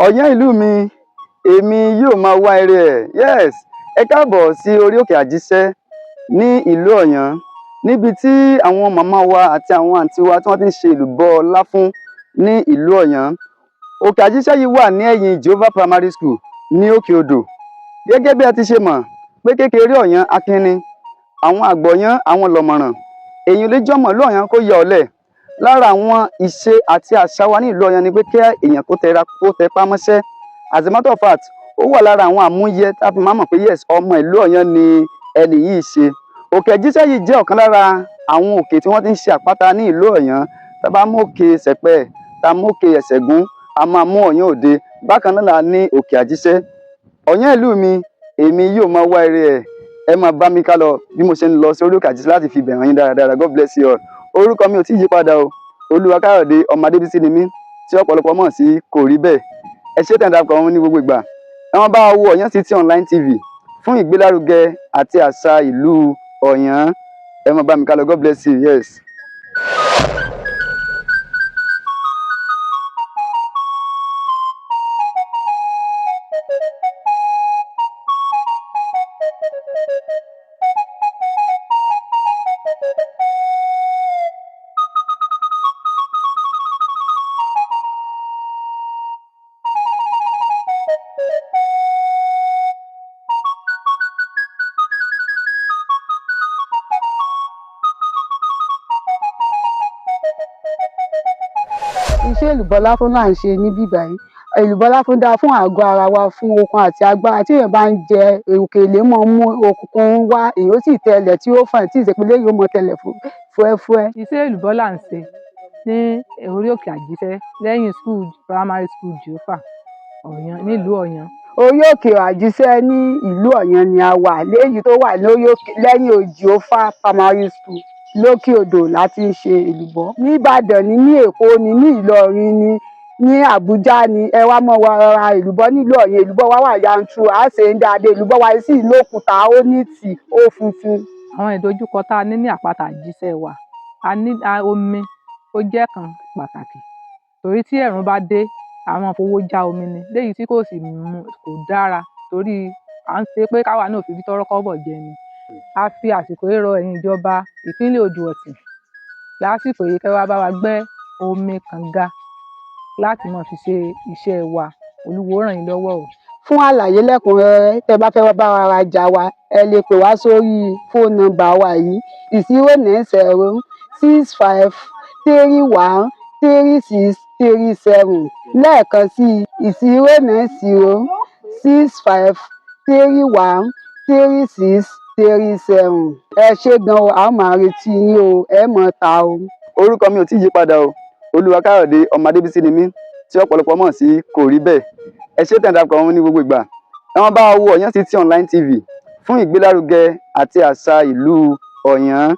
Ọ̀yán ìlú mi, èmi yóò máa wá ire ẹ̀. Yes, ẹ káàbọ̀ sí orí òkè àjíṣẹ́ ní ìlú Ọ̀yán, níbi tí àwọn màmá wa àti àwọn àǹtí wa tí wọ́n ti ń ṣe èlùbọ́ láfún ní ìlú Ọ̀yán. Òkè àjíṣẹ́ yìí wà ní ẹ̀yìn Jehovah Primary School ní Òkè Odò. Gẹ́gẹ́ bí a ti ṣe mọ̀ pé kékeré Ọ̀yán akínni, àwọn àgbọ̀yán àwọn lọ̀mọ̀ràn, èyí lè jọmọ̀ ìlú Ọ̀yán kó yẹ ọ̀lẹ. Lára àwọn ìṣe àti àṣà wa ní ìlú Ọ̀yán ni pé kí èèyàn kó tẹpá mọ́ṣẹ́. As a matter of fact, ó wà lára àwọn àmúyẹ tá a fi máa mọ̀ pé yes, ọmọ ìlú Ọ̀yán ni ẹni yìí ṣe. Òkè àjíṣẹ́ yìí jẹ́ ọ̀kan lára àwọn òkè tí wọ́n ti ń ṣe àpáta ní ìlú Ọ̀yán. Tá a bá mú òkè Sẹ̀pẹ́, tá a mú òkè Ẹ̀sẹ̀gún, a máa mú Ọ̀yán Òde. Bákan náà la ní òkè àjíṣẹ́. Ọ̀yán ìlú mi, èmi yóò máa wá ire ẹ̀. Ẹ máa bá mi ká lọ bí mo ṣe ń lọ sí orí òkè àjíṣẹ́ láti fi bẹ̀ hàn yín dáradára. God bless you all. Orúkọ mi ò tí ì yí padà o. Olúwakáyọ̀dé ọmọ Adébísí ni mí, tí ọ̀pọ̀lọpọ̀ mọ̀ sí Kò Rí Bẹ́ẹ̀. Ẹ ṣé tẹ̀ ń darapọ̀ wọn ní gbogbo ìgbà. Ẹ máa bá wa wo Ọ̀yán City Online TV fún ìgbélárugẹ àti àṣà ìlú Ọ̀yán. Ẹ máa bá mi ká lọ. God bless you. Yes. Iṣẹ́ èlùbọ́ láfún là ń ṣe níbí báyìí. Èlùbọ́ láfún dáa fún àgọ́ ara wa, fún okun àti agbára. Tí èèyàn bá ń jẹ òkèlè mọ́ mú okun wá, èèyàn ó sì tẹlẹ̀ tí ó fàn tí ìṣèpínlẹ̀ yóò mọ tẹlẹ̀ fúẹ́fúẹ́. Iṣẹ́ èlùbọ́ là ń ṣe ní orí òkè àjíṣẹ́ lẹ́yìn primary school Jehovah Ọ̀yán nílùú Ọ̀yán. Orí òkè àjíṣẹ́ ní ìlú Ọ̀yán ni a wà, léyìí tó wà lẹ́yìn Jehovah Primary School lókè Odò láti ń ṣe èlùbọ́. Ní Ìbàdàn ni, ní Èkó ni, ní Ìlọrin ni, ní Àbújá ni. Ẹ wá mọ wa ra èlùbọ́ nílùú Ọ̀yán. Èlùbọ́ wa wà yanturu, a ṣe ń dáadé. Èlùbọ́ wa sì lókùúta, ó ní tì, ó funfun. Àwọn ìdojúkọ tá a ní àpáta àjíṣẹ́ wa, omi ó jẹ́ kan pàtàkì. Torí tí ẹ̀rùn bá dé, àwọn fowó já omi ni, léyìí tí kò dára, torí à ń ṣe pé káwa náà fi rí tọ́rọ́ kọ́bọ̀ jẹ ni. A fi àsìkò yìí rọ ẹ̀yin ìjọba ìpínlẹ̀ Odò Ọ̀tìn lásìkò yìí kẹ́ wá bá wa gbẹ́ omi kànga láti máa fi ṣe iṣẹ́ wa. Olúwo ràn yín lọ́wọ́ o. Fún àlàyé lẹ́kùnrẹ́rẹ́, tẹ́ bá fẹ́ bá wa rajà wa, ẹ lè pè wá sórí fóònù nọ́mbà wa yìí 09065313637. Lẹ́ẹ̀kan sí 09065313637. Ẹ ṣé gan o, a ó máa retí yín o, ẹ mọ̀ ta o. Orúkọ mi ò tí ì yí padà o. Olúwakáyọ̀dé ọmọ Adébísí ni mí, tí ọ̀pọ̀lọpọ̀ mọ̀ sí Kò Rí Bẹ́ẹ̀. Ẹ ṣé tẹ̀ ń darapọ̀ wọn ní gbogbo ìgbà. Ẹ máa bá wa wo Ọ̀yán City Online TV fún ìgbélárugẹ àti àṣà ìlú Ọ̀yán.